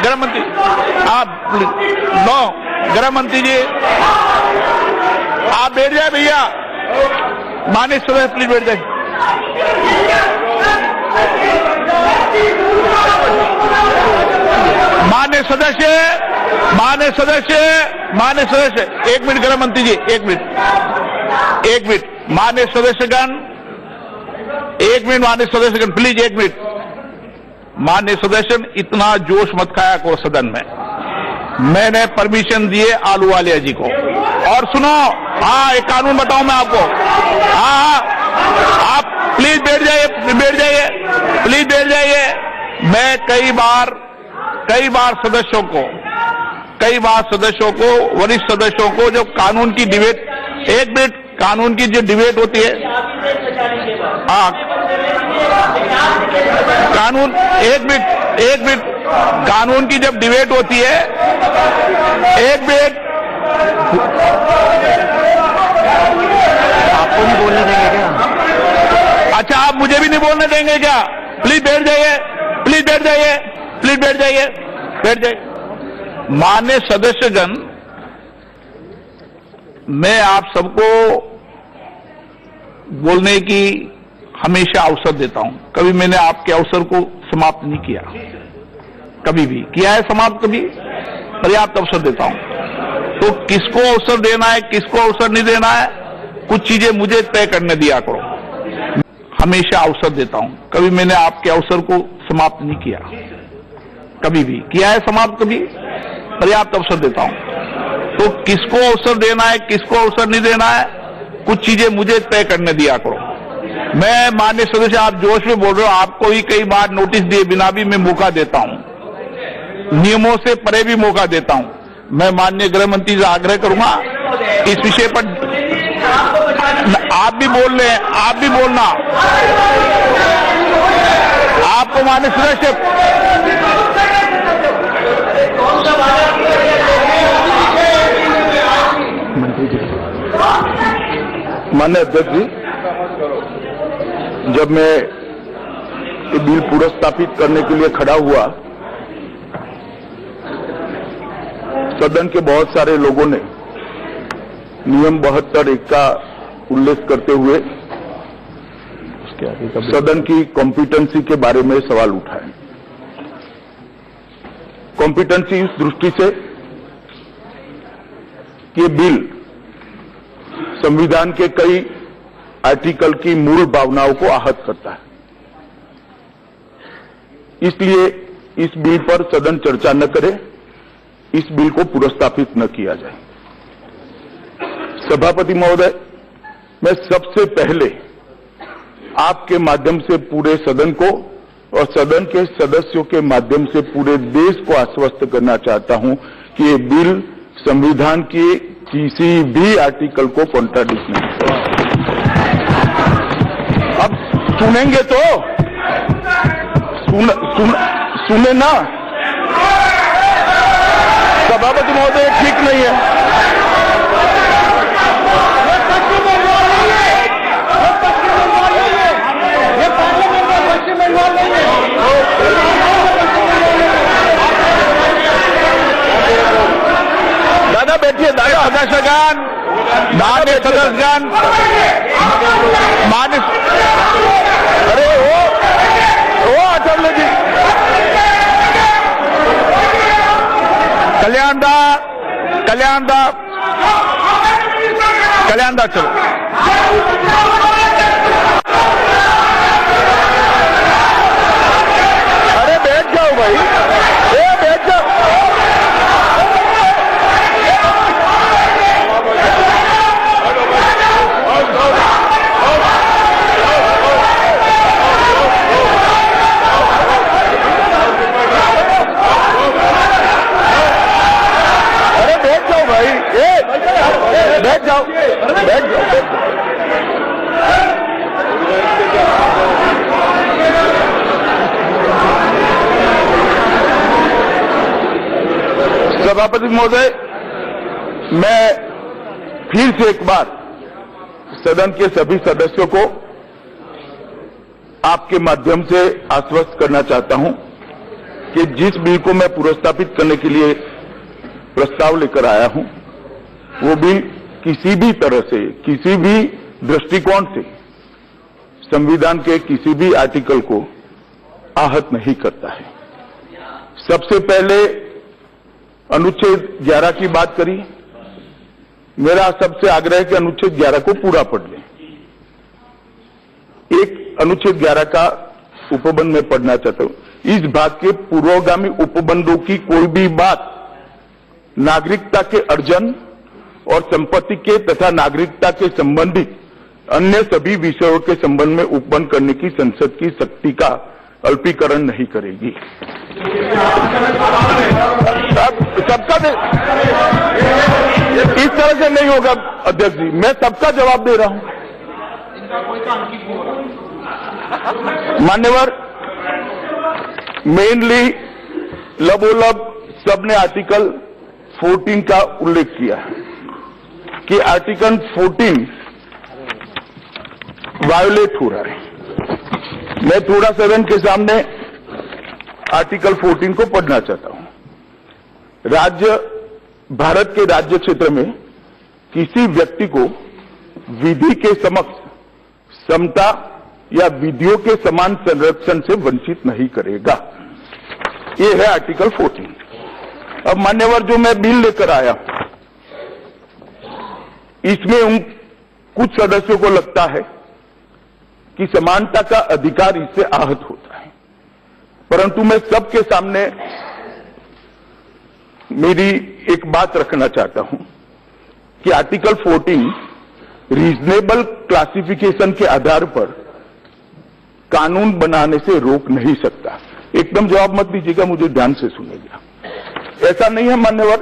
गृह मंत्री आप नो गृह मंत्री जी आप बैठ जाए भैया, माननीय सदस्य प्लीज बैठ जाए। माननीय सदस्य एक मिनट गृह मंत्री जी, एक मिनट माननीय सदस्यगण, एक मिनट माननीय सदस्यगण प्लीज, एक मिनट। माननीय सदस्य इतना जोश मत खाया करो सदन में। मैंने परमिशन दिए आलूवालिया जी को। और सुनो, हाँ एक कानून बताऊं मैं आपको। हाँ आप प्लीज बैठ जाइए, प्लीज बैठ जाइए। मैं कई बार सदस्यों को वरिष्ठ सदस्यों को जो कानून की डिबेट, एक मिनट, कानून की जो डिबेट होती है, हाँ कानून, एक मिनट कानून की जब डिबेट होती है, एक मिनट, आपको नहीं बोलने देंगे क्या? अच्छा आप मुझे भी नहीं बोलने देंगे क्या? प्लीज बैठ जाइए, प्लीज बैठ जाइए, प्लीज बैठ जाइए, बैठ जाइए। माननीय सदस्यगण, मैं आप सबको बोलने की हमेशा अवसर देता हूं। कभी मैंने आपके अवसर को समाप्त नहीं किया, कभी भी किया है समाप्त, कभी पर्याप्त अवसर देता हूं। तो किसको अवसर देना है, किसको अवसर नहीं देना है, कुछ चीजें मुझे तय करने दिया करो। हमेशा अवसर देता हूं, कभी मैंने आपके अवसर को समाप्त नहीं किया, कभी भी किया है समाप्त, कभी पर्याप्त अवसर देता हूं। तो किसको अवसर देना है, किसको अवसर नहीं देना है, कुछ चीजें मुझे तय करने दिया करो। मैं माननीय सदस्य, आप जोश में बोल रहे हो, आपको ही कई बार नोटिस दिए बिना भी मैं मौका देता हूं, नियमों से परे भी मौका देता हूं। मैं माननीय गृह मंत्री से आग्रह करूंगा इस विषय पर आप भी बोल रहे हैं, आप भी बोलना, आपको माननीय सदस्य माननीय अध्यक्ष जी, जब मैं ये बिल पुरस्तापित करने के लिए खड़ा हुआ, सदन के बहुत सारे लोगों ने नियम 72(1) का उल्लेख करते हुए सदन की कॉम्पिटेंसी के बारे में सवाल उठाए। कॉम्पिटेंसी इस दृष्टि से कि ये बिल संविधान के कई आर्टिकल की मूल भावनाओं को आहत करता है, इसलिए इस बिल पर सदन चर्चा न करे, इस बिल को पुरस्तापित न किया जाए। सभापति महोदय, मैं सबसे पहले आपके माध्यम से पूरे सदन को और सदन के सदस्यों के माध्यम से पूरे देश को आश्वस्त करना चाहता हूं कि ये बिल संविधान के किसी भी आर्टिकल को कॉन्ट्राडिक्ट नहीं करता। अब सुनेंगे तो सुने ना। सभापति महोदय, ठीक नहीं है। दादा बैठिए, दादा सदस्यगण, माननीय सदस्यगण, माननीय, अरे वो अटल जी, कल्याणदा चलो। अरे बैठ जाओ भाई, बैठ जाओ। अरे बैठ जाओ भाई, बैठ जाओ, बैठ जाओ। सभापति महोदय, मैं फिर से एक बार सदन के सभी सदस्यों को आपके माध्यम से आश्वस्त करना चाहता हूं कि जिस बिल को मैं पुनर्स्थापित करने के लिए प्रस्ताव लेकर आया हूं, वो बिल किसी भी तरह से, किसी भी दृष्टिकोण से संविधान के किसी भी आर्टिकल को आहत नहीं करता है। सबसे पहले अनुच्छेद 11 की बात करी। मेरा सबसे आग्रह है कि अनुच्छेद 11 को पूरा पढ़ लें। एक अनुच्छेद 11 का उपबंध में पढ़ना चाहता हूं। इस भाग के पूर्वगामी उपबंधों की कोई भी बात नागरिकता के अर्जन और संपत्ति के तथा नागरिकता के संबंधित अन्य सभी विषयों के संबंध में उपबंध करने की संसद की शक्ति का अल्पीकरण नहीं करेगी। सबका इस तरह से नहीं होगा अध्यक्ष जी, मैं सबका जवाब दे रहा हूं। मान्यवर, मेनली लबोलब सबने आर्टिकल 14 का उल्लेख किया कि आर्टिकल 14 वायोलेट हो रहा है। मैं थोड़ा सदन के सामने आर्टिकल 14 को पढ़ना चाहता हूं। भारत के राज्य क्षेत्र में किसी व्यक्ति को विधि के समक्ष समता या विधियों के समान संरक्षण से वंचित नहीं करेगा। ये है आर्टिकल 14। अब मान्यवर, जो मैं बिल लेकर आया, इसमें कुछ सदस्यों को लगता है कि समानता का अधिकार इससे आहत होता है, परंतु मैं सबके सामने मेरी एक बात रखना चाहता हूं कि आर्टिकल 14 रीजनेबल क्लासिफिकेशन के आधार पर कानून बनाने से रोक नहीं सकता। एकदम जवाब मत दीजिएगा, मुझे ध्यान से सुनिएगा। ऐसा नहीं है मान्यवर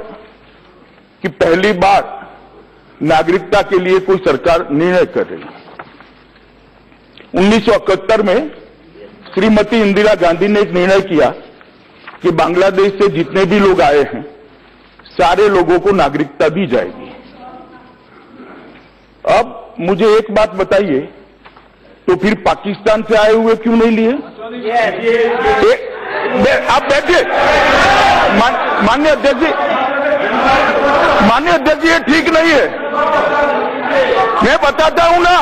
कि पहली बार नागरिकता के लिए कोई सरकार निर्णय कर रही है। 1971 में श्रीमती इंदिरा गांधी ने एक निर्णय किया कि बांग्लादेश से जितने भी लोग आए हैं, सारे लोगों को नागरिकता दी जाएगी। अब मुझे एक बात बताइए, तो फिर पाकिस्तान से आए हुए क्यों नहीं लिए? आप बैठिए। माननीय अध्यक्ष जी, ये ठीक नहीं है। मैं बताता हूं ना,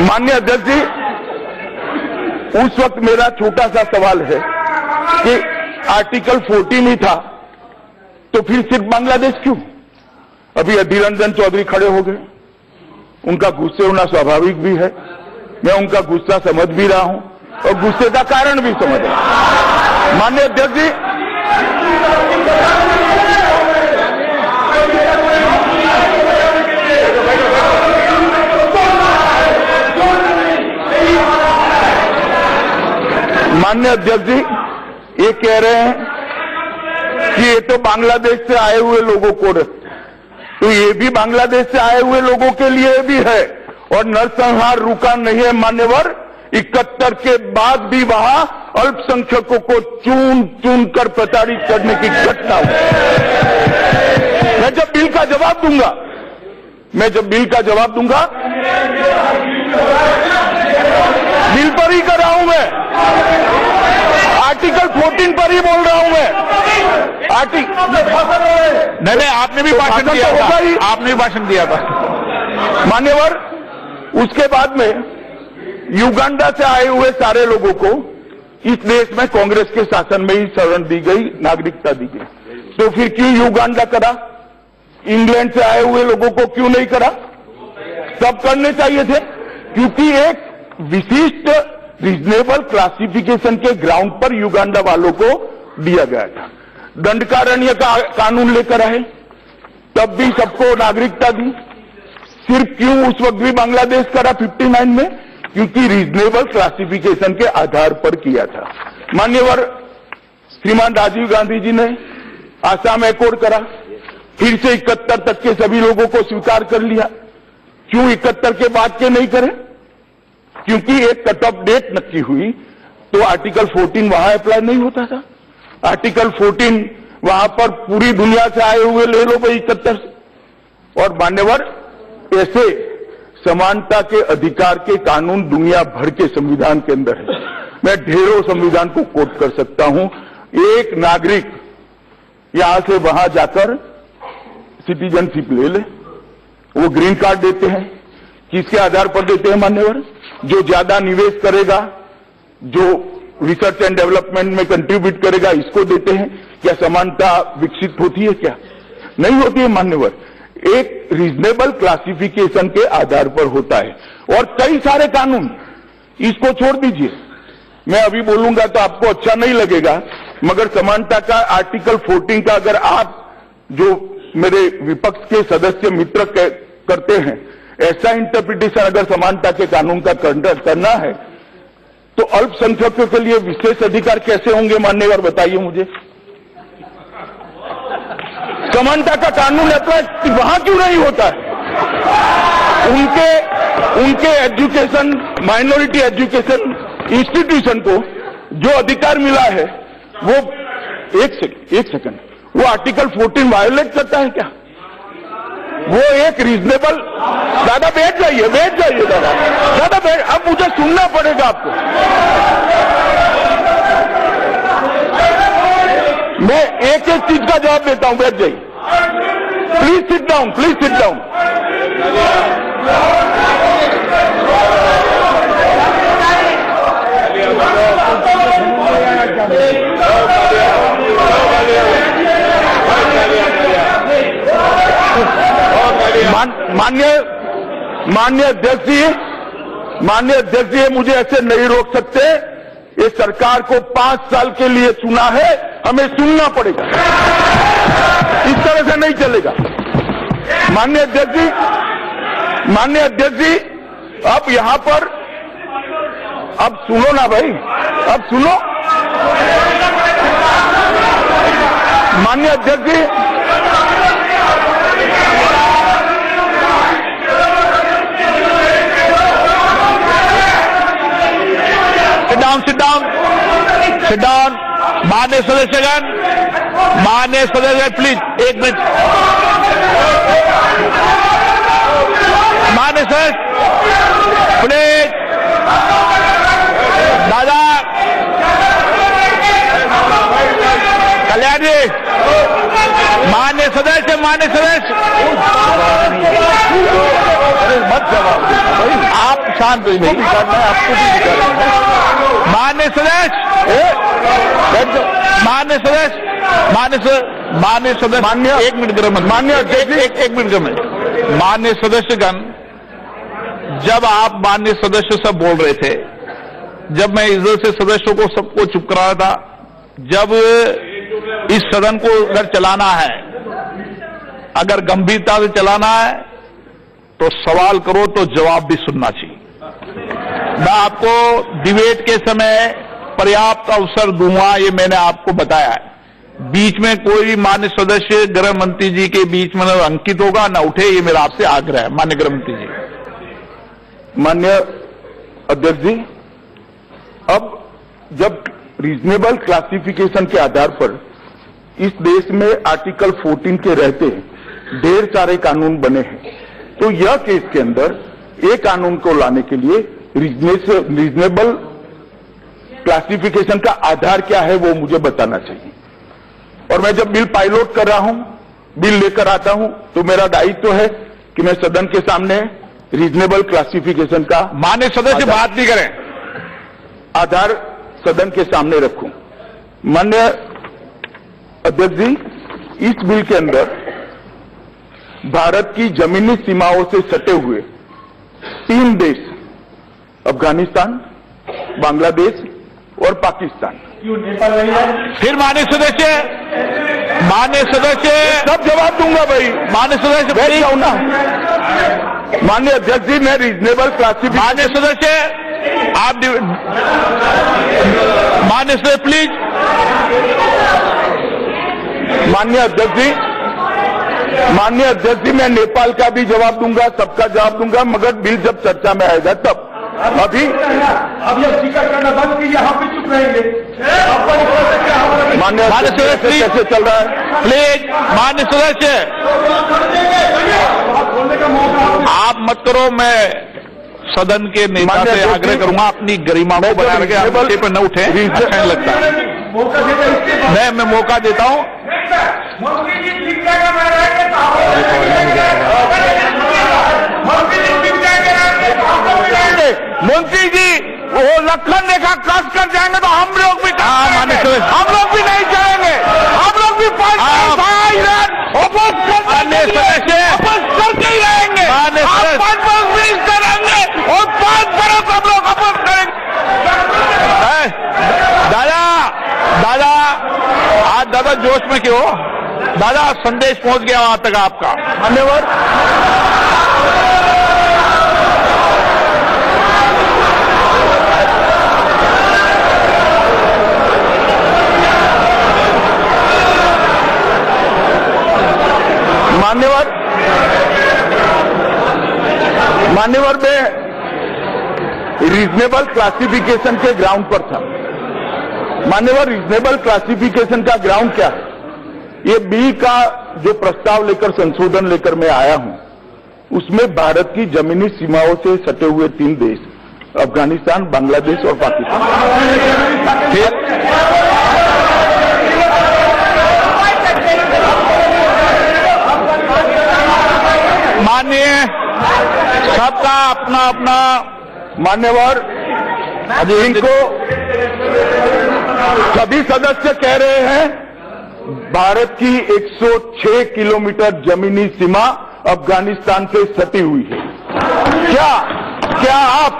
माननीय अध्यक्ष जी, उस वक्त मेरा छोटा सा सवाल है कि आर्टिकल 14 ही था, तो फिर सिर्फ बांग्लादेश क्यों? अभी अधीर रंजन चौधरी खड़े हो गए, उनका गुस्से होना स्वाभाविक भी है। मैं उनका गुस्सा समझ भी रहा हूं और गुस्से का कारण भी समझ रहा हूं। माननीय अध्यक्ष जी, माननीय अध्यक्ष जी, ये कह रहे हैं कि ये तो बांग्लादेश से आए हुए लोगों को, तो ये भी बांग्लादेश से आए हुए लोगों के लिए भी है और नरसंहार रुका नहीं है। मान्यवर, 71 के बाद भी वहां अल्पसंख्यकों को चुन चुन कर प्रताड़ित करने की घटना हुई। मैं जब बिल का जवाब दूंगा, बिल पर ही कर रहा हूं मैं, आर्टिकल 14 पर ही बोल रहा हूं मैं। नहीं, आपने भी भाषण दिया था, आपने भी भाषण दिया था मान्यवर। उसके बाद में युगांडा से आए हुए सारे लोगों को इस देश में कांग्रेस के शासन में ही शरण दी गई, नागरिकता दी गई। तो फिर क्यों युगांडा करा? इंग्लैंड से आए हुए लोगों को क्यों नहीं करा? सब करने चाहिए थे, क्योंकि एक विशिष्ट रीजनेबल क्लासिफिकेशन के ग्राउंड पर युगांडा वालों को दिया गया था। दंडकारण्य का कानून लेकर आए, तब भी सबको नागरिकता दी। सिर्फ क्यों उस वक्त भी बांग्लादेश करा 59 में? क्योंकि रीजनेबल क्लासिफिकेशन के आधार पर किया था। मान्यवर, श्रीमान राजीव गांधी जी ने आसाम एकॉर्ड करा, फिर से 71 तक के सभी लोगों को स्वीकार कर लिया। क्यों 71 के बाद के नहीं करें? क्योंकि एक कट ऑफ डेट नक्की हुई, तो आर्टिकल 14 वहां अप्लाई नहीं होता था। आर्टिकल 14 वहां पर पूरी दुनिया से आए हुए ले लो भाई 71 से। और मान्यवर, ऐसे समानता के अधिकार के कानून दुनिया भर के संविधान के अंदर है। मैं ढेरों संविधान को कोट कर सकता हूं। एक नागरिक यहां से वहां जाकर सिटीजनशिप ले ले, वो ग्रीन कार्ड देते हैं। किसके आधार पर देते हैं मान्यवर? जो ज्यादा निवेश करेगा, जो रिसर्च एंड डेवलपमेंट में कंट्रीब्यूट करेगा, इसको देते हैं। क्या समानता विकसित होती है? क्या नहीं होती है मान्यवर? एक रीजनेबल क्लासिफिकेशन के आधार पर होता है। और कई सारे कानून, इसको छोड़ दीजिए, मैं अभी बोलूंगा तो आपको अच्छा नहीं लगेगा, मगर समानता का आर्टिकल 14 का अगर आप जो मेरे विपक्ष के सदस्य मित्र करते हैं, ऐसा इंटरप्रिटेशन अगर समानता के कानून का करना है, तो अल्पसंख्यकों के लिए विशेष अधिकार कैसे होंगे मान्यवर? बताइए मुझे। समानता का कानून अप्लाई वहां क्यों नहीं होता है? उनके एजुकेशन, माइनॉरिटी एजुकेशन इंस्टीट्यूशन को जो अधिकार मिला है, वो एक सेकंड, वो आर्टिकल 14 वायोलेट करता है क्या? वो एक रीजनेबल, दादा बैठ जाइए दादा बैठ, अब मुझे सुनना पड़ेगा आपको। मैं एक एक चीज का जवाब देता हूं, बैठ जाइए। Please sit down, please sit down. माननीय अध्यक्ष जी, मुझे ऐसे नहीं रोक सकते। ये सरकार को 5 साल के लिए चुना है, हमें सुनना पड़ेगा। इस तरह से नहीं चलेगा। माननीय अध्यक्ष जी, अब यहां पर, अब सुनो ना भाई, अब सुनो। माननीय अध्यक्ष जी, sit down, माननीय सदस्य प्लीज, एक मिनट। माननीय सदस्य प्लीज, दादा कल्याण जी, माननीय सदस्य मत जवाब, आप शांत नहीं करना है, आपको भी करना। माननीय सदस्य, एक मिनट गृह, एक मिनट गृह, माननीय सदस्यगण, जब आप माननीय सदस्य सब बोल रहे थे, जब मैं इधर से सदस्यों को सबको चुप करा रहा था, जब इस सदन को अगर चलाना है, अगर गंभीरता से चलाना है, तो सवाल करो तो जवाब भी सुनना चाहिए। मैं आपको डिबेट के समय पर्याप्त अवसर दूंगा, ये मैंने आपको बताया है। बीच में कोई मान्य सदस्य गृह मंत्री जी के बीच में अंकित होगा ना उठे, ये मेरा आपसे आग्रह है। मान्य गृह मंत्री जी। मान्य अध्यक्ष जी, अब जब रीजनेबल क्लासिफिकेशन के आधार पर इस देश में आर्टिकल 14 के रहते ढेर सारे कानून बने हैं, तो यह केस के अंदर एक कानून को लाने के लिए रीजनेबल क्लासिफिकेशन का आधार क्या है वो मुझे बताना चाहिए। और मैं जब बिल पायलट कर रहा हूं, बिल लेकर आता हूं, तो मेरा दायित्व है कि मैं सदन के सामने रीजनेबल क्लासिफिकेशन का, माननीय सदस्य बात नहीं करें, आधार सदन के सामने रखूं। माननीय अध्यक्ष जी, इस बिल के अंदर भारत की जमीनी सीमाओं से सटे हुए 3 देश, अफगानिस्तान, बांग्लादेश और पाकिस्तान, फिर माननीय सदस्य सब जवाब दूंगा भाई। माननीय सदस्य बैठ जाओ ना। माननीय अध्यक्ष जी, मैं रीजनेबल क्लासिफिकेशन, माननीय सदस्य आप, माननीय सदस्य प्लीज। माननीय अध्यक्ष जी, मैं नेपाल का भी जवाब दूंगा, सबका जवाब दूंगा, मगर बिल जब चर्चा में आएगा तब। अभी जिक्र करना बंद कीजिए, यहाँ पे चुप रहेंगे। माननीय सदस्य कैसे चल रहा है? प्लीज, माननीय सदस्य, आप मत करो। मैं सदन के नेता से आग्रह करूंगा अपनी गरिमा को बना रखे आप विषय पर न उठे, अच्छा नहीं लगता। मैं मौका देता हूं। मंत्री जी वो लखन रेखा क्रॉस कर जाएंगे तो हम लोग भी नहीं चलेंगे, हम लोग भी करते ही रहेंगे, करेंगे और 5 बरस हम लोग अपोज करेंगे। दादा आज दादा जोश में क्यों? दादा संदेश पहुंच गया वहां तक आपका। धन्यवाद। मान्यवर में रीजनेबल क्लासिफिकेशन के ग्राउंड पर था। मान्यवर रीजनेबल क्लासिफिकेशन का ग्राउंड क्या है? ये बिल का जो प्रस्ताव लेकर संशोधन लेकर मैं आया हूं, उसमें भारत की जमीनी सीमाओं से सटे हुए 3 देश अफगानिस्तान, बांग्लादेश और पाकिस्तान। माननीय सबका अपना अपना मान्यवर इनको सभी सदस्य कह रहे हैं भारत की 106 किलोमीटर जमीनी सीमा अफगानिस्तान से सटी हुई है। क्या आप,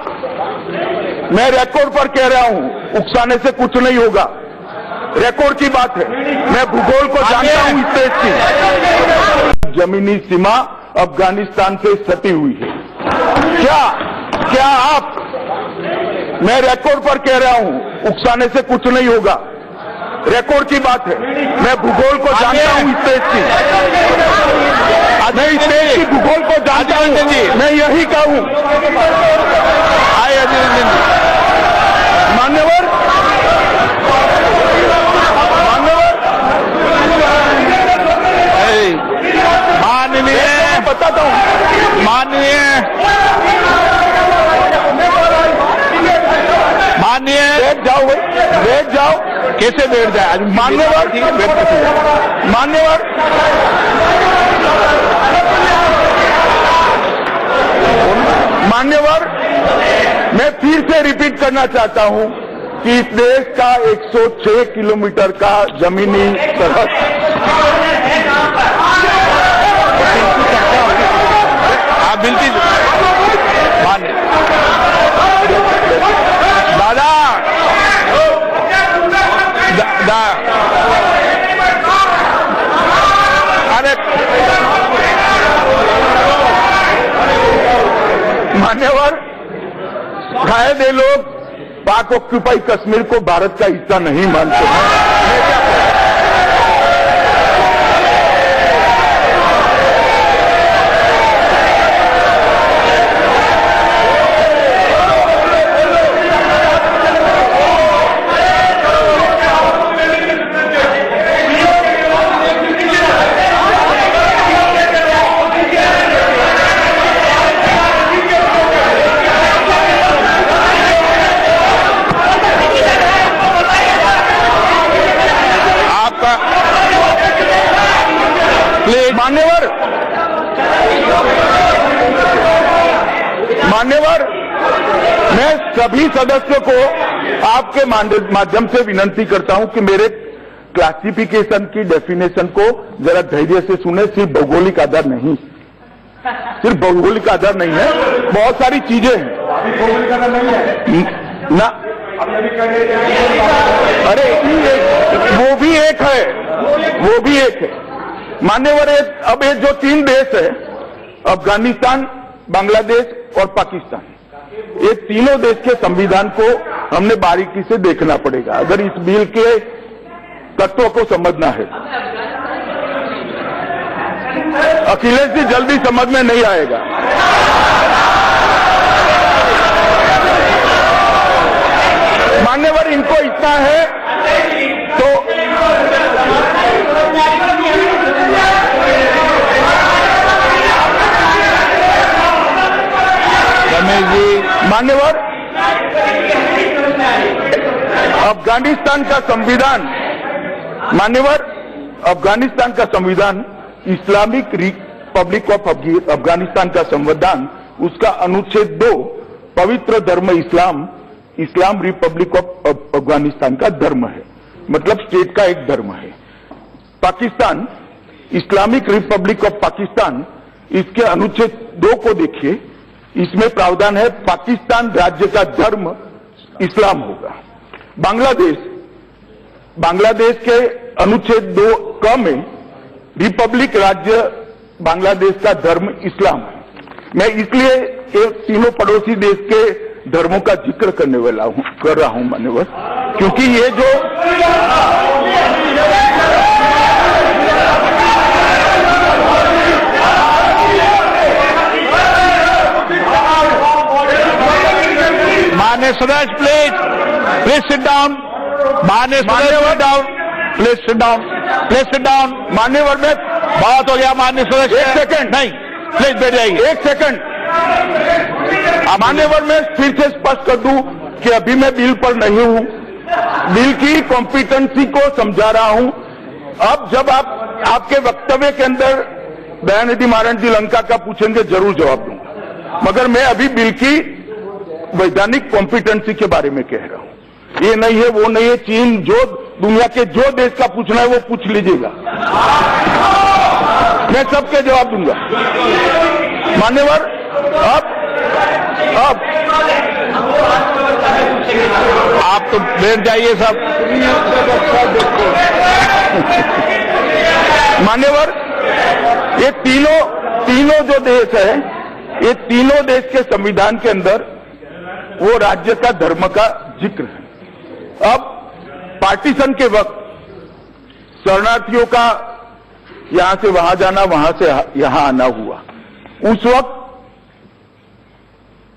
मैं रिकॉर्ड पर कह रहा हूं, उकसाने से कुछ नहीं होगा, रिकॉर्ड की बात है, मैं भूगोल को जानता हूं इस देश की। जमीनी सीमा अफगानिस्तान से सटी हुई है। क्या आप, मैं रिकॉर्ड पर कह रहा हूं, उकसाने से कुछ नहीं होगा, रिकॉर्ड की बात है, मैं भूगोल को जानता हूं इस देश की, मैं इस देश की भूगोल को जानता हूं, मैं यही कहूं। मान्यवर बताता हूं, माननीय बैठ जाओ, कैसे बैठ जाए? मान्यवर मैं फिर से रिपीट करना चाहता हूं कि इस देश का 106 किलोमीटर का जमीनी सरहद आप बिल्कुल दादा अरे मान्यवर, शायद ये लोग पाक ऑक्यूपाई कश्मीर को भारत का हिस्सा नहीं मानते हैं। मान्यवर, मैं सभी सदस्यों को आपके माध्यम से विनंती करता हूं कि मेरे क्लासिफिकेशन की डेफिनेशन को जरा धैर्य से सुने। सिर्फ भौगोलिक आधार नहीं, सिर्फ भौगोलिक आधार नहीं है, बहुत सारी चीजें हैं ना। अरे वो भी एक है मान्यवर। अब ये जो 3 देश है, अफगानिस्तान, बांग्लादेश और पाकिस्तान, ये तीनों देश के संविधान को हमने बारीकी से देखना पड़ेगा अगर इस बिल के तत्वों को समझना है। अखिलेश जी जल्दी समझ में नहीं आएगा। मान्यवर, इनको इतना है तो मान्यवर, अफगानिस्तान का संविधान, मान्यवर, अफगानिस्तान का संविधान, इस्लामिक रिपब्लिक ऑफ अफगानिस्तान का संविधान, उसका अनुच्छेद 2 पवित्र धर्म इस्लाम, इस्लाम रिपब्लिक ऑफ अफगानिस्तान का धर्म है, मतलब स्टेट का एक धर्म है। Pakistan, Islamic Republic of Pakistan, इसके अनुच्छेद 2 को देखिए, इसमें प्रावधान है पाकिस्तान राज्य का धर्म इस्लाम होगा। बांग्लादेश, बांग्लादेश के अनुच्छेद 2 क में रिपब्लिक राज्य बांग्लादेश का धर्म इस्लाम है। मैं इसलिए ये तीनों पड़ोसी देश के धर्मों का जिक्र करने वाला हूं, कर रहा हूं मान्यवर, क्योंकि ये जो माननीय सदस्य प्लीज सिट डाउन, माननीय सदस्य down, please sit down, please sit down. मान्यवर में बहुत हो गया माननीय सदस्य। एक सेकंड, नहीं, प्लीज बैठ जाइए। एक सेकंड, मान्यवर मैं फिर से स्पष्ट कर दूं कि अभी मैं बिल पर नहीं हूं, बिल की कॉम्पिटेंसी को समझा रहा हूं। अब जब आप आपके वक्तव्य के अंदर दयानिधि मारण जी लंका का पूछेंगे, जरूर जवाब दूंगा, मगर मैं अभी बिल की वैधानिक कॉम्पिटेंसी के बारे में कह रहा हूं। ये नहीं है, वो नहीं है, चीन, जो दुनिया के जो देश का पूछना है वो पूछ लीजिएगा, मैं सबके जवाब दूंगा। मान्यवर, अब आप तो बैठ जाइए सब। मान्यवर, ये तीनों जो देश है, ये तीनों देश के संविधान के अंदर वो राज्य का धर्म का जिक्र है। अब पार्टीशन के वक्त शरणार्थियों का यहां से वहां जाना, वहां से यहां आना हुआ, उस वक्त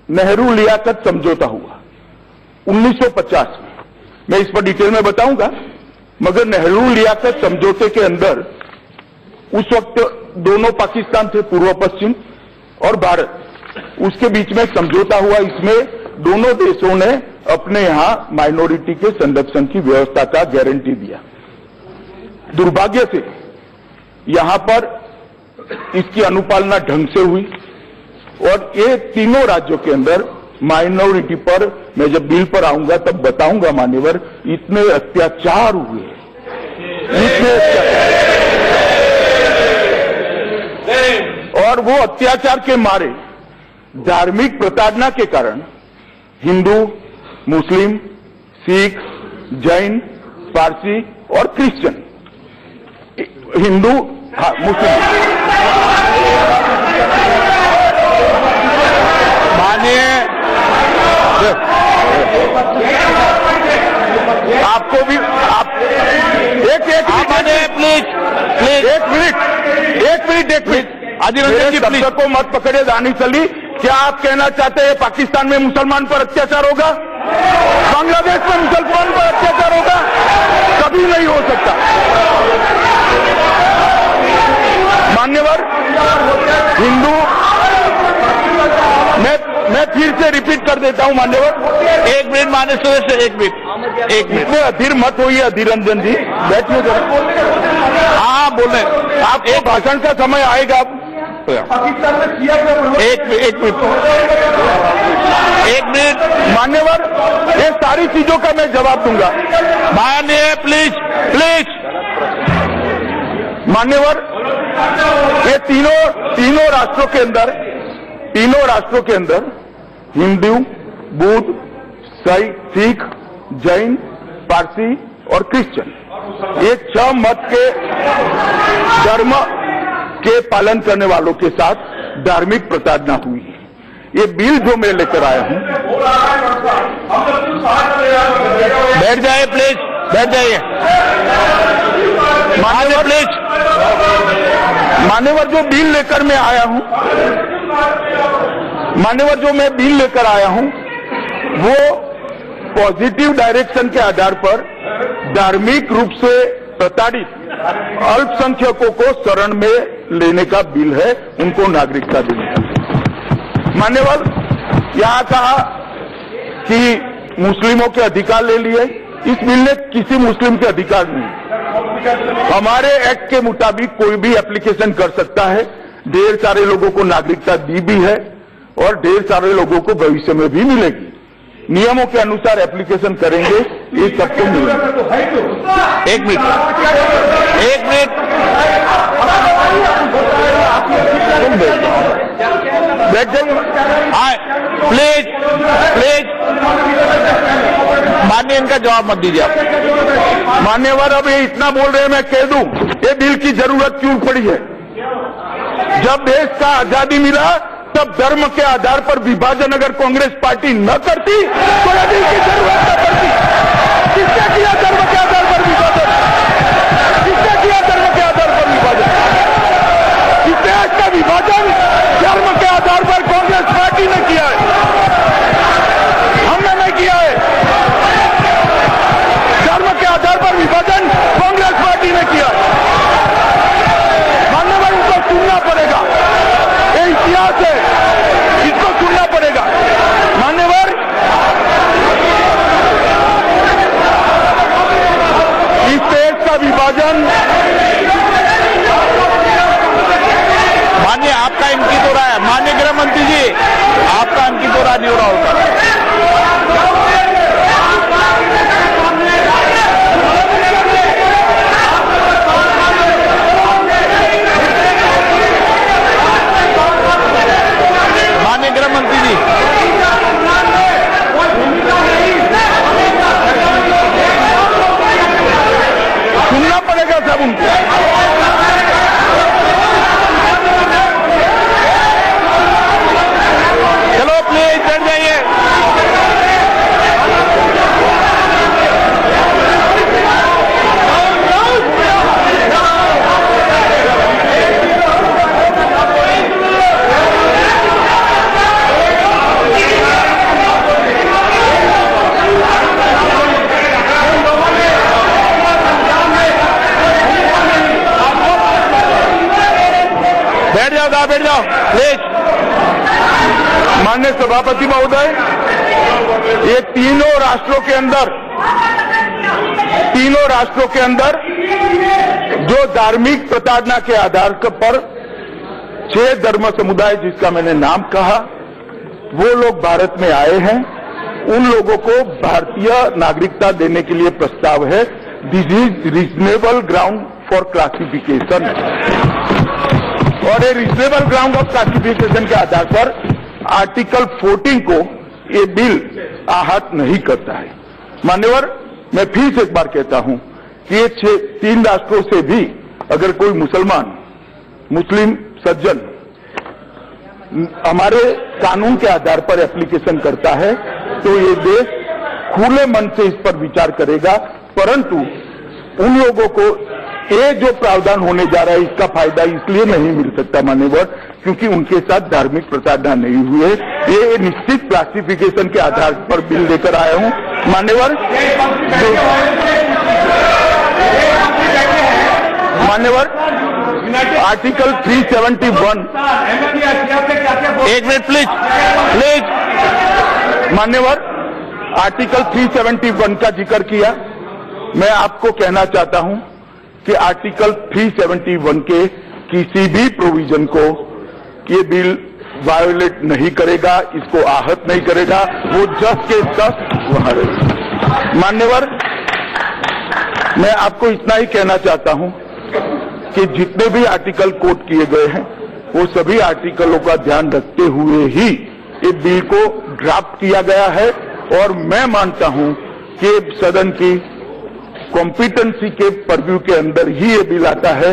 नेहरू लियाकत समझौता हुआ 1950 में। मैं इस पर डिटेल में बताऊंगा, मगर नेहरू लियाकत समझौते के अंदर उस वक्त दोनों पाकिस्तान थे, पूर्व पश्चिम और भारत, उसके बीच में समझौता हुआ। इसमें दोनों देशों ने अपने यहां माइनॉरिटी के संरक्षण की व्यवस्था का गारंटी दिया। दुर्भाग्य से यहां पर इसकी अनुपालना ढंग से हुई और ये तीनों राज्यों के अंदर माइनॉरिटी पर, मैं जब बिल पर आऊंगा तब बताऊंगा मान्यवर, इतने अत्याचार हुए, इतने अत्याचार, और वो अत्याचार के मारे, धार्मिक प्रताड़ना के कारण हिंदू, मुस्लिम, सिख, जैन, पारसी और क्रिश्चियन, हिंदू, मुस्लिम, मानिए आपको भी आप एक मिनट अधिरंजन जी प्लीज को मत पकड़े दानी चली। क्या आप कहना चाहते हैं पाकिस्तान में मुसलमान पर अत्याचार होगा, बांग्लादेश में मुसलमान पर अत्याचार होगा? कभी नहीं हो सकता। मान्यवर, हिंदू, मैं फिर से रिपीट कर देता हूं मान्यवर, एक मिनट माननीय सदस्य, एक मिनट इसमें अधीर मत होइए अधिरंजन जी, बैठिए जरा। हाँ बोले आप, एक भाषण का समय आएगा। पाकिस्तान में किया एक मिनट मान्यवर, ये सारी चीजों का मैं जवाब दूंगा। माननीय प्लीज मान्यवर, ये तीनों राष्ट्रों के अंदर हिंदू, बुद्ध, सिख, जैन, पारसी और क्रिश्चियन, ये 6 मत के धर्म के पालन करने वालों के साथ धार्मिक प्रताड़ना हुई है। ये बिल जो मैं लेकर आया हूं, बैठ जाइए प्लीज, बैठ जाइए मान्यवर, प्लीज। मान्यवर, जो बिल लेकर मैं आया हूं, मान्यवर, जो मैं बिल लेकर आया हूं, वो पॉजिटिव डायरेक्शन के आधार पर धार्मिक रूप से प्रताड़ित अल्पसंख्यकों को शरण में लेने का बिल है, उनको नागरिकता देने का। मान्यवर, यहां कहा कि मुस्लिमों के अधिकार ले लिए। इस बिल ने किसी मुस्लिम के अधिकार नहीं। हमारे एक्ट के मुताबिक कोई भी एप्लीकेशन कर सकता है। ढेर सारे लोगों को नागरिकता दी भी है और ढेर सारे लोगों को भविष्य में भी मिलेगी। नियमों के अनुसार एप्लीकेशन करेंगे, ये सबको मिलेगा। एक मिनट, एक मिनट, बैठ जाइए। हाँ, प्लीज प्लीज, माननीय, इनका जवाब मत दीजिए आप। मान्यवर, अब ये इतना बोल रहे हैं, मैं कह दूं, ये बिल की जरूरत क्यों पड़ी है? जब देश का आजादी मिला तब धर्म के आधार पर विभाजन अगर कांग्रेस पार्टी न करती तो ये बिल की जरूरत न पड़ती। किसने किया धर्म के आधार पर विभाजन? किसने किया धर्म के आधार पर विभाजन? इस देश का विभाजन धर्म के आधार पर कांग्रेस पार्टी ने किया है, हमने नहीं किया है। धर्म के आधार पर विभाजन कांग्रेस पार्टी ने किया है। मान्यवर, उनको सुनना पड़ेगा, ये इतिहास है, इसको सुनना पड़ेगा। मान्यवर, इस देश का विभाजन, माननीय, आपका अंकित हो रहा है। माननीय गृह मंत्री जी, आपका अंकित हो रहा नहीं हो रहा होगा। माननीय गृह मंत्री जी, सुनना पड़ेगा सब उनको। चलो प्लीज बैठ जाइए। बैठ जाओ प्लीज। माननीय सभापति महोदय, ये तीनों राष्ट्रों के अंदर जो धार्मिक प्रताड़ना के आधार पर 6 धर्म समुदाय जिसका मैंने नाम कहा, वो लोग भारत में आए हैं, उन लोगों को भारतीय नागरिकता देने के लिए प्रस्ताव है। This is reasonable ground for classification, और ये रीजनेबल ग्राउंड ऑफ क्लासिफिकेशन के आधार पर आर्टिकल 14 को ये बिल आहत नहीं करता है। मान्यवर, मैं फिर से एक बार कहता हूं कि ये 3 राष्ट्रों से भी अगर कोई मुस्लिम सज्जन हमारे कानून के आधार पर एप्लीकेशन करता है तो ये देश खुले मन से इस पर विचार करेगा, परंतु उन लोगों को ये जो प्रावधान होने जा रहा है इसका फायदा इसलिए नहीं मिल सकता मान्यवर, क्योंकि उनके साथ धार्मिक प्रताड़ना नहीं हुई है। ये निश्चित क्लासिफिकेशन के आधार पर बिल लेकर आया हूं मान्यवर। आर्टिकल 371, एक मिनट प्लीज प्लीज। मान्यवर, आर्टिकल 371 का जिक्र किया। मैं आपको कहना चाहता हूं कि आर्टिकल 371 के किसी भी प्रोविजन को ये बिल वायोलेट नहीं करेगा, इसको आहत नहीं करेगा, वो 10 के 10 वहां रहेगा। मान्यवर, मैं आपको इतना ही कहना चाहता हूं कि जितने भी आर्टिकल कोट किए गए हैं वो सभी आर्टिकलों का ध्यान रखते हुए ही ये बिल को ड्राफ्ट किया गया है, और मैं मानता हूं कि सदन की कॉम्पिटेंसी के परव्यू के अंदर ही ये बिल आता है,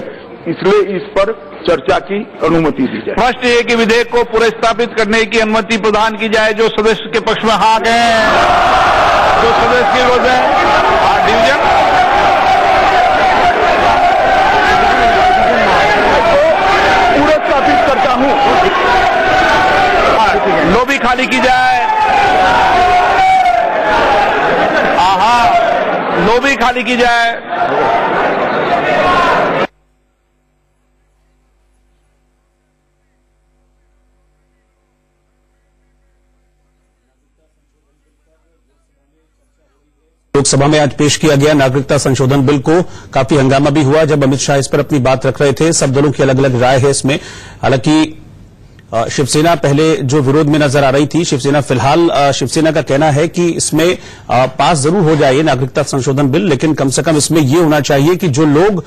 इसलिए इस पर चर्चा की अनुमति दी जाए। स्पष्ट है कि विधेयक को पुनर्स्थापित करने की अनुमति प्रदान की जाए। जो सदस्य के पक्ष में हाँ गए, जो सदस्य के विरोध है डिवीजन। पुनर्स्थापित करता हूं, लॉबी खाली की जाए। लॉबी खाली की जाए। लोकसभा में आज पेश किया गया नागरिकता संशोधन बिल को काफी हंगामा भी हुआ जब अमित शाह इस पर अपनी बात रख रहे थे। सब दलों की अलग अलग राय है इसमें। हालांकि शिवसेना पहले जो विरोध में नजर आ रही थी, फिलहाल शिवसेना का कहना है कि इसमें पास जरूर हो जाए नागरिकता संशोधन बिल, लेकिन कम से कम इसमें यह होना चाहिए कि जो लोग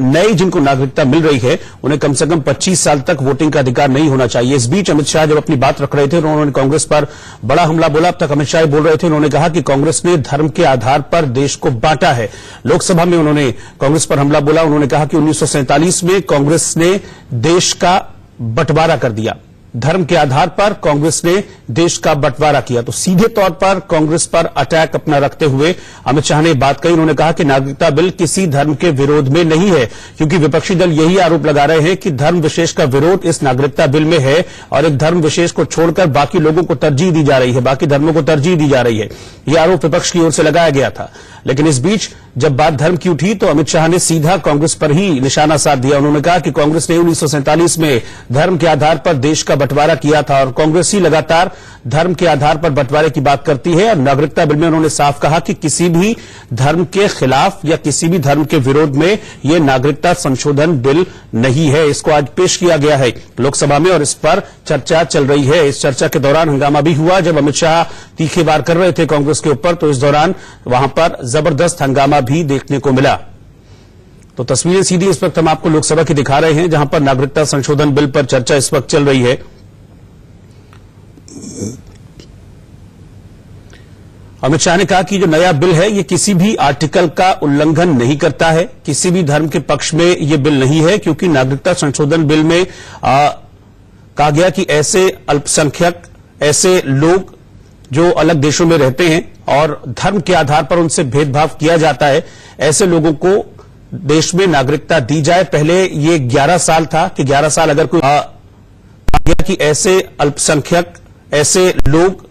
नए जिनको नागरिकता मिल रही है उन्हें कम से कम 25 साल तक वोटिंग का अधिकार नहीं होना चाहिए। इस बीच अमित शाह जब अपनी बात रख रहे थे उन्होंने कांग्रेस पर बड़ा हमला बोला। अब तक अमित शाह बोल रहे थे, उन्होंने कहा कि कांग्रेस ने धर्म के आधार पर देश को बांटा है। लोकसभा में उन्होंने कांग्रेस पर हमला बोला। उन्होंने कहा कि 1947 में कांग्रेस ने देश का बंटवारा कर दिया, धर्म के आधार पर कांग्रेस ने देश का बंटवारा किया। तो सीधे तौर पर कांग्रेस पर अटैक अपना रखते हुए अमित शाह ने बात कही। उन्होंने कहा कि नागरिकता बिल किसी धर्म के विरोध में नहीं है, क्योंकि विपक्षी दल यही आरोप लगा रहे हैं कि धर्म विशेष का विरोध इस नागरिकता बिल में है और एक धर्म विशेष को छोड़कर बाकी लोगों को तरजीह दी जा रही है, बाकी धर्मों को तरजीह दी जा रही है। यह आरोप विपक्ष की ओर से लगाया गया था। लेकिन इस बीच जब बात धर्म की उठी तो अमित शाह ने सीधा कांग्रेस पर ही निशाना साध दिया। उन्होंने कहा कि कांग्रेस ने 1947 में धर्म के आधार पर देश का बंटवारा किया था और कांग्रेस ही लगातार धर्म के आधार पर बंटवारे की बात करती है। और नागरिकता बिल में उन्होंने साफ कहा कि किसी भी धर्म के खिलाफ या किसी भी धर्म के विरोध में यह नागरिकता संशोधन बिल नहीं है। इसको आज पेश किया गया है लोकसभा में और इस पर चर्चा चल रही है। इस चर्चा के दौरान हंगामा भी हुआ। जब अमित शाह तीखे वार कर रहे थे कांग्रेस के ऊपर तो इस दौरान वहां पर जबरदस्त हंगामा भी देखने को मिला। तो तस्वीरें सीधी इस वक्त हम आपको लोकसभा की दिखा रहे हैं, जहां पर नागरिकता संशोधन बिल पर चर्चा इस वक्त चल रही है। अमित शाह ने कहा कि जो नया बिल है ये किसी भी आर्टिकल का उल्लंघन नहीं करता है, किसी भी धर्म के पक्ष में ये बिल नहीं है, क्योंकि नागरिकता संशोधन बिल में कहा गया कि ऐसे अल्पसंख्यक, ऐसे लोग जो अलग देशों में रहते हैं और धर्म के आधार पर उनसे भेदभाव किया जाता है, ऐसे लोगों को देश में नागरिकता दी जाए। पहले ये 11 साल था कि 11 साल अगर कोई कहा गया कि ऐसे अल्पसंख्यक, ऐसे लोग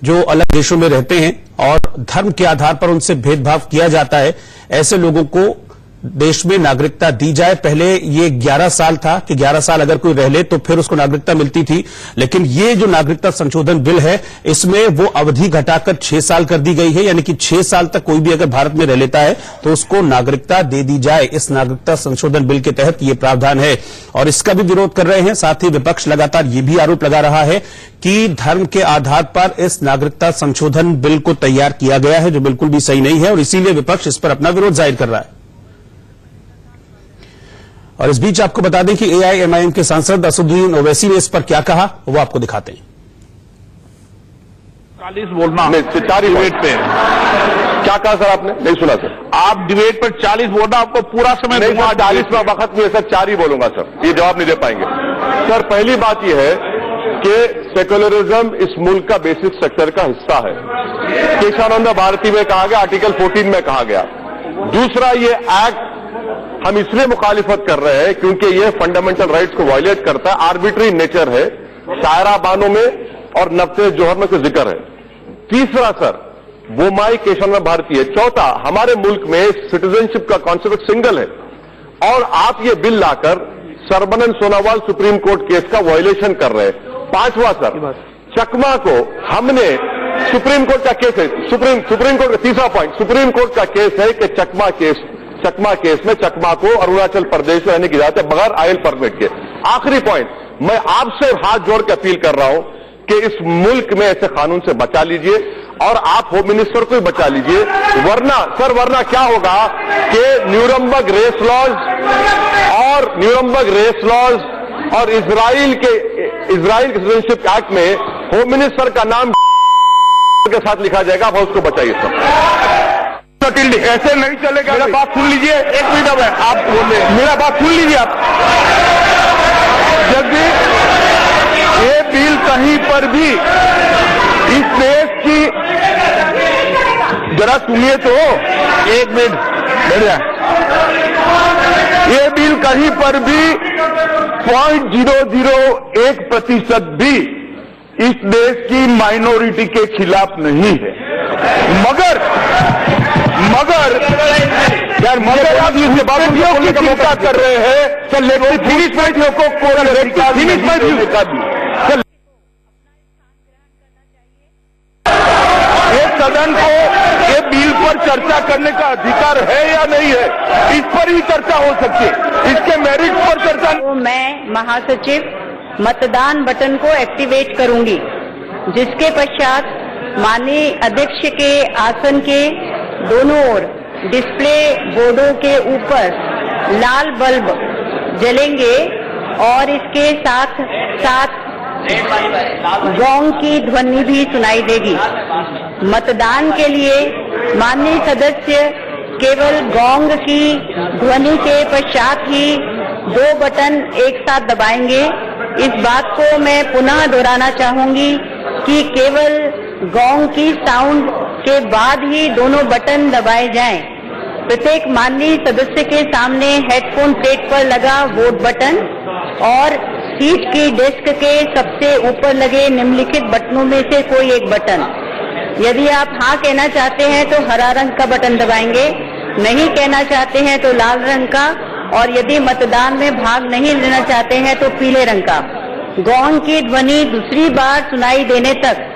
जो अलग देशों में रहते हैं और धर्म के आधार पर उनसे भेदभाव किया जाता है, ऐसे लोगों को देश में नागरिकता दी जाए। पहले ये 11 साल था कि 11 साल अगर कोई रह ले तो फिर उसको नागरिकता मिलती थी। लेकिन ये जो नागरिकता संशोधन बिल है इसमें वो अवधि घटाकर 6 साल कर दी गई है, यानी कि 6 साल तक कोई भी अगर भारत में रह लेता है तो उसको नागरिकता दे दी जाए। इस नागरिकता संशोधन बिल के तहत ये प्रावधान है और इसका भी विरोध कर रहे हैं। साथ ही विपक्ष लगातार ये भी आरोप लगा रहा है कि धर्म के आधार पर इस नागरिकता संशोधन बिल को तैयार किया गया है, जो बिल्कुल भी सही नहीं है और इसीलिए विपक्ष इस पर अपना विरोध जाहिर कर रहा है। और इस बीच आपको बता दें कि एआईएमआईएम के सांसद असदुद्दीन ओवैसी ने इस पर क्या कहा वो आपको दिखाते हैं। 40 बोलना डिबेट पे क्या कहा सर आपने? नहीं सुना सर। आप डिबेट पर 40 बोलना, आपको पूरा समय नहीं, 40 में वक्त में सर 4 ही बोलूंगा सर, ये जवाब नहीं दे पाएंगे सर। पहली बात यह है कि सेक्युलरिज्म इस मुल्क का बेसिक स्ट्रक्चर का हिस्सा है। केशवानंद भारती में कहा गया, आर्टिकल 14 में कहा गया। दूसरा, ये एक्ट हम इसलिए मुखालिफत कर रहे हैं क्योंकि ये फंडामेंटल राइट्स को वायलेट करता है, आर्बिट्री नेचर है, शायरा बानों में और नफ्ते जोहर में कोई जिक्र है। तीसरा सर, बोमाई केशवानंद भारती है। चौथा, हमारे मुल्क में सिटीजनशिप का कॉन्सेप्ट सिंगल है और आप ये बिल लाकर सरबनन सोनोवाल सुप्रीम कोर्ट केस का वायलेशन कर रहे हैं। पांचवा सर, चकमा को हमने सुप्रीम कोर्ट का केस है, सुप्रीम कोर्ट का तीसरा पॉइंट, सुप्रीम कोर्ट का केस है कि चकमा केस में चकमा को अरुणाचल प्रदेश में रहने की इजाजत है बगैर आयल परमिट के। आखिरी पॉइंट, मैं आपसे हाथ जोड़ के अपील कर रहा हूं कि इस मुल्क में ऐसे कानून से बचा लीजिए और आप होम मिनिस्टर को ही बचा लीजिए, वरना क्या होगा कि न्यूरमबर्ग रेस लॉज और इजराइल के सिटीजनशिप एक्ट में होम मिनिस्टर का नाम के साथ लिखा जाएगा। आप उसको बचाइए सर। ऐसे नहीं चलेगा। मेरा बात सुन लीजिए, एक मिनट अब आप बोले, मेरा बात सुन लीजिए आप। जब भी ये बिल कहीं पर भी इस देश की, जरा सुनिए तो, एक मिनट बैठ जाए। ये बिल कहीं पर भी 0.001% भी इस देश की माइनॉरिटी के खिलाफ नहीं है। मगर आप इसके बावजूद की चिंता कर रहे हैं सर, लेकिन फिनिश को सदन को ये बिल को पर चर्चा करने का अधिकार है या नहीं है, इस पर भी चर्चा हो सकती है। इसके मेरिट पर चर्चा। तो मैं महासचिव मतदान बटन को एक्टिवेट करूंगी, जिसके पश्चात माननीय अध्यक्ष के आसन के दोनों ओर डिस्प्ले बोर्डों के ऊपर लाल बल्ब जलेंगे और इसके साथ साथ गोंग की ध्वनि भी सुनाई देगी। मतदान के लिए माननीय सदस्य केवल गोंग की ध्वनि के पश्चात ही 2 बटन एक साथ दबाएंगे। इस बात को मैं पुनः दोहराना चाहूंगी कि केवल गोंग की साउंड के बाद ही दोनों बटन दबाए जाएं। प्रत्येक माननीय सदस्य के सामने हेडफोन प्लेट पर लगा वोट बटन और सीट की डेस्क के सबसे ऊपर लगे निम्नलिखित बटनों में से कोई एक बटन। यदि आप हाँ कहना चाहते हैं तो हरा रंग का बटन दबाएंगे, नहीं कहना चाहते हैं तो लाल रंग का, और यदि मतदान में भाग नहीं लेना चाहते हैं तो पीले रंग का। गोंग की ध्वनि दूसरी बार सुनाई देने तक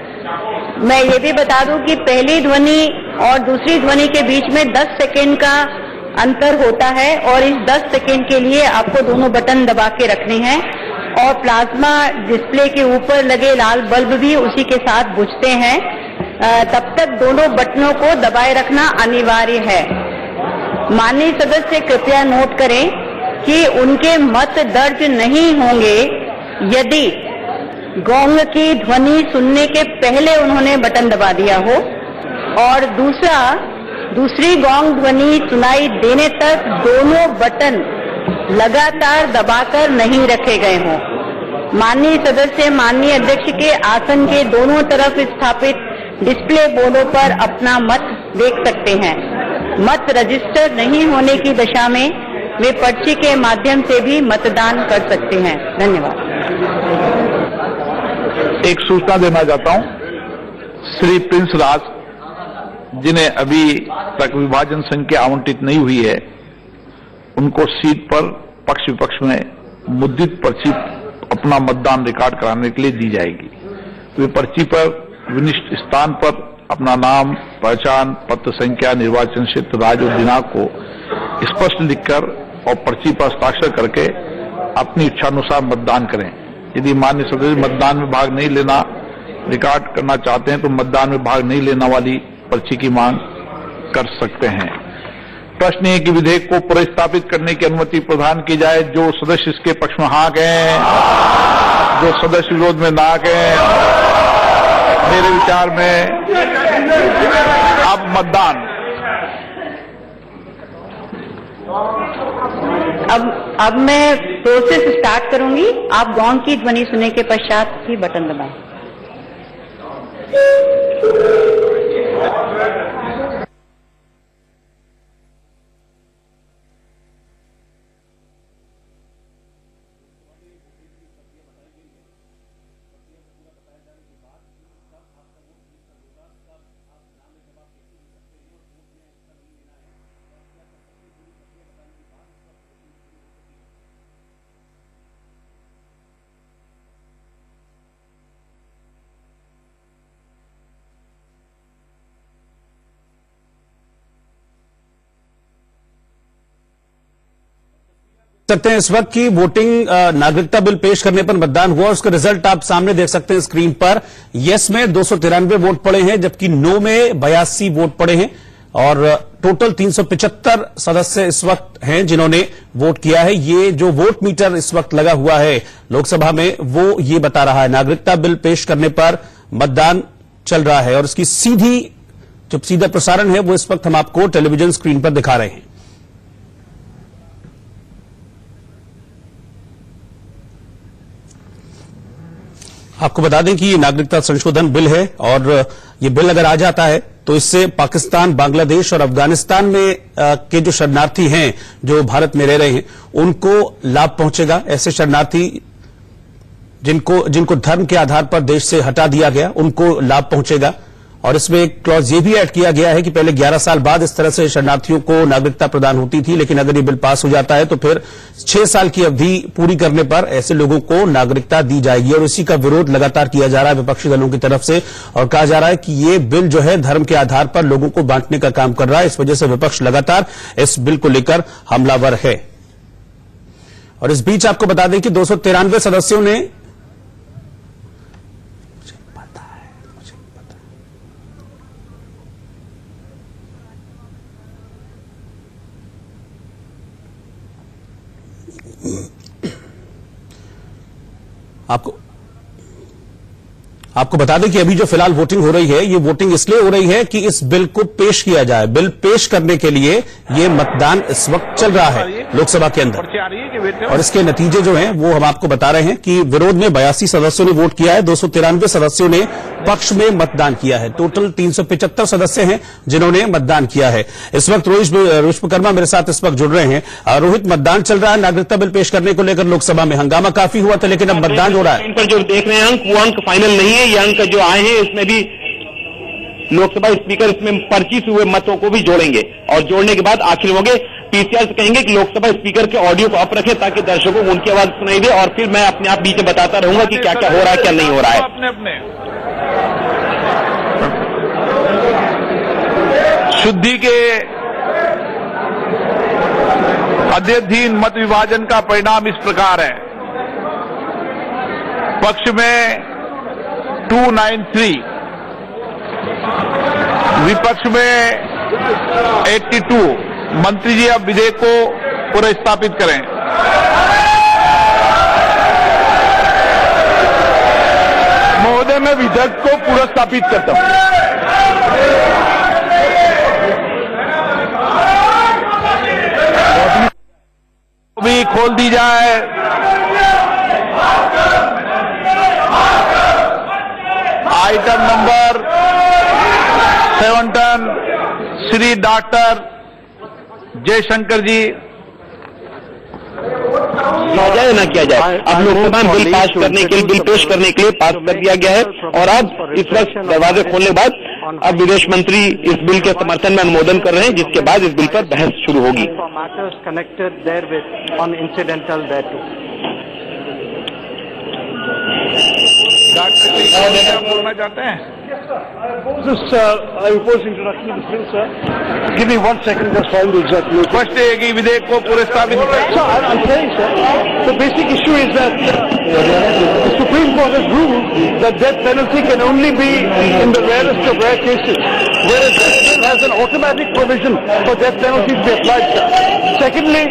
मैं ये भी बता दूं कि पहली ध्वनि और दूसरी ध्वनि के बीच में 10 सेकेंड का अंतर होता है और इस 10 सेकेंड के लिए आपको दोनों बटन दबा के रखने हैं और प्लाज्मा डिस्प्ले के ऊपर लगे लाल बल्ब भी उसी के साथ बुझते हैं। तब तक दोनों बटनों को दबाए रखना अनिवार्य है। माननीय सदस्य कृपया नोट करें कि उनके मत दर्ज नहीं होंगे यदि गोंग की ध्वनि सुनने के पहले उन्होंने बटन दबा दिया हो और दूसरी गोंग ध्वनि सुनाई देने तक दोनों बटन लगातार दबाकर नहीं रखे गए हों। माननीय सदस्य माननीय अध्यक्ष के आसन के दोनों तरफ स्थापित डिस्प्ले बोर्डों पर अपना मत देख सकते हैं। मत रजिस्टर नहीं होने की दशा में वे पर्ची के माध्यम से भी मतदान कर सकते हैं। धन्यवाद। एक सूचना देना चाहता हूं, श्री प्रिंस राज जिन्हें अभी तक विभाजन संख्या आवंटित नहीं हुई है, उनको सीट पर पक्ष विपक्ष में मुद्रित पर्ची अपना मतदान रिकॉर्ड कराने के लिए दी जाएगी। वे पर्ची पर विनिष्ट स्थान पर अपना नाम, पहचान पत्र संख्या, निर्वाचन क्षेत्र, राज्य और दिनांक को स्पष्ट लिखकर और पर्ची पर हस्ताक्षर करके अपनी इच्छानुसार मतदान करें। यदि माननीय सदस्य मतदान में भाग नहीं लेना रिकॉर्ड करना चाहते हैं तो मतदान में भाग नहीं लेना वाली पर्ची की मांग कर सकते हैं। प्रश्न है कि विधेयक को पुनर्स्थापित करने की अनुमति प्रदान की जाए। जो सदस्य इसके पक्ष में हाँ कहें, जो सदस्य विरोध में ना कहें। मेरे विचार में अब मतदान अब मैं प्रोसेस स्टार्ट करूंगी। आप गोंग की ध्वनि सुनने के पश्चात ही बटन दबाएं। सकते हैं इस वक्त की वोटिंग नागरिकता बिल पेश करने पर मतदान हुआ, उसका रिजल्ट आप सामने देख सकते हैं स्क्रीन पर। यस में 293 वोट पड़े हैं, जबकि नो में 82 वोट पड़े हैं और टोटल 375 सदस्य इस वक्त हैं जिन्होंने वोट किया है। ये जो वोट मीटर इस वक्त लगा हुआ है लोकसभा में, वो ये बता रहा है नागरिकता बिल पेश करने पर मतदान चल रहा है और इसकी सीधा प्रसारण है वो इस वक्त हम आपको टेलीविजन स्क्रीन पर दिखा रहे हैं। आपको बता दें कि ये नागरिकता संशोधन बिल है और ये बिल अगर आ जाता है तो इससे पाकिस्तान, बांग्लादेश और अफगानिस्तान में के जो शरणार्थी हैं जो भारत में रह रहे हैं उनको लाभ पहुंचेगा। ऐसे शरणार्थी जिनको धर्म के आधार पर देश से हटा दिया गया उनको लाभ पहुंचेगा और इसमें एक क्लॉज ये भी ऐड किया गया है कि पहले 11 साल बाद इस तरह से शरणार्थियों को नागरिकता प्रदान होती थी, लेकिन अगर ये बिल पास हो जाता है तो फिर 6 साल की अवधि पूरी करने पर ऐसे लोगों को नागरिकता दी जाएगी। और इसी का विरोध लगातार किया जा रहा है विपक्षी दलों की तरफ से और कहा जा रहा है कि ये बिल जो है धर्म के आधार पर लोगों को बांटने का काम कर रहा है। इस वजह से विपक्ष लगातार इस बिल को लेकर हमलावर है। और इस बीच आपको बता दें कि 293 सदस्यों ने आपको बता दें कि अभी जो फिलहाल वोटिंग हो रही है, ये वोटिंग इसलिए हो रही है कि इस बिल को पेश किया जाए। बिल पेश करने के लिए ये मतदान इस वक्त चल रहा है लोकसभा के अंदर। और इसके नतीजे जो हैं वो हम आपको बता रहे हैं कि विरोध में 82 सदस्यों ने वोट किया है, 293 सदस्यों ने पक्ष में मतदान किया है। टोटल 375 सदस्य हैं जिन्होंने मतदान किया है। इस वक्त रोहित विश्वकर्मा मेरे साथ इस वक्त जुड़ रहे हैं। रोहित, मतदान चल रहा है नागरिकता बिल पेश करने को लेकर लोकसभा में हंगामा काफी हुआ था, लेकिन अब मतदान हो रहा है। इन पर जो देख रहे हैं अंक, वो अंक फाइनल नहीं है। ये अंक जो आए हैं इसमें भी लोकसभा स्पीकर इसमें पर्ची से हुए मतों को भी जोड़ेंगे और जोड़ने के बाद आखिर होंगे पीसीआर से कहेंगे कि लोकसभा स्पीकर के ऑडियो को अप रखें ताकि दर्शकों को उनकी आवाज सुनाई दे और फिर मैं अपने आप बीच में बताता रहूंगा कि क्या क्या हो रहा है क्या नहीं हो रहा है। शुद्धि के अध्ययन मत विभाजन का परिणाम इस प्रकार है। पक्ष में 293, विपक्ष में 82। मंत्री जी अब विधेयक को पुनर्स्थापित करें। महोदय, मैं विधेयक को पुनर्स्थापित करता हूं। भी खोल दी जाए। Item number 7 Shri doctor Jaishankar ji. किया जाए ना किया जाए, अब लोकसभा में बिल पास करने के लिए, बिल पेश करने के लिए पास कर दिया गया है और अब इस वक्त दरवाजे खोलने के बाद अब विदेश मंत्री इस बिल के समर्थन में अनुमोदन कर रहे हैं, जिसके बाद इस बिल पर बहस शुरू होगी। बोलना चाहते हैं? I oppose introduction of this bill, sir. Give me 1 second, just find the exact note. स्पष्ट है कि विधेयक को पुनर्स्थापित करें। So I'm saying, sir, the basic issue is that the Supreme Court has ruled that death penalty can only be in the rarest of rare cases, whereas this bill has an automatic provision for death penalty to be applied, sir. Secondly,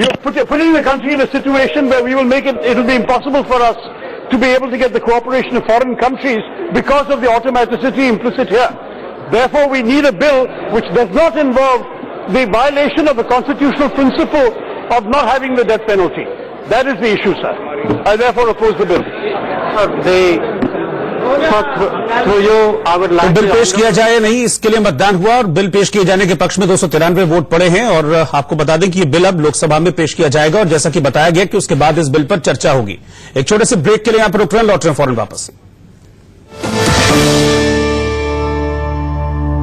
you're putting the country in a situation where we will make it will be impossible for us to be able to get the cooperation of foreign countries because of the automaticity implicit here. Therefore, we need a bill which does not involve the violation of the constitutional principle of not having the death penalty. That is the issue, sir. I therefore oppose the bill. तो bill पेश किया जाए नहीं, इसके लिए मतदान हुआ और बिल पेश किए जाने के पक्ष में 293 वोट पड़े हैं। और आपको बता दें कि ये बिल अब लोकसभा में पेश किया जाएगा और जैसा कि बताया गया कि उसके बाद इस बिल पर चर्चा होगी। एक छोटे से ब्रेक के लिए यहां पर रुक रहे हैं, लौट रहे हैं फौरन वापस।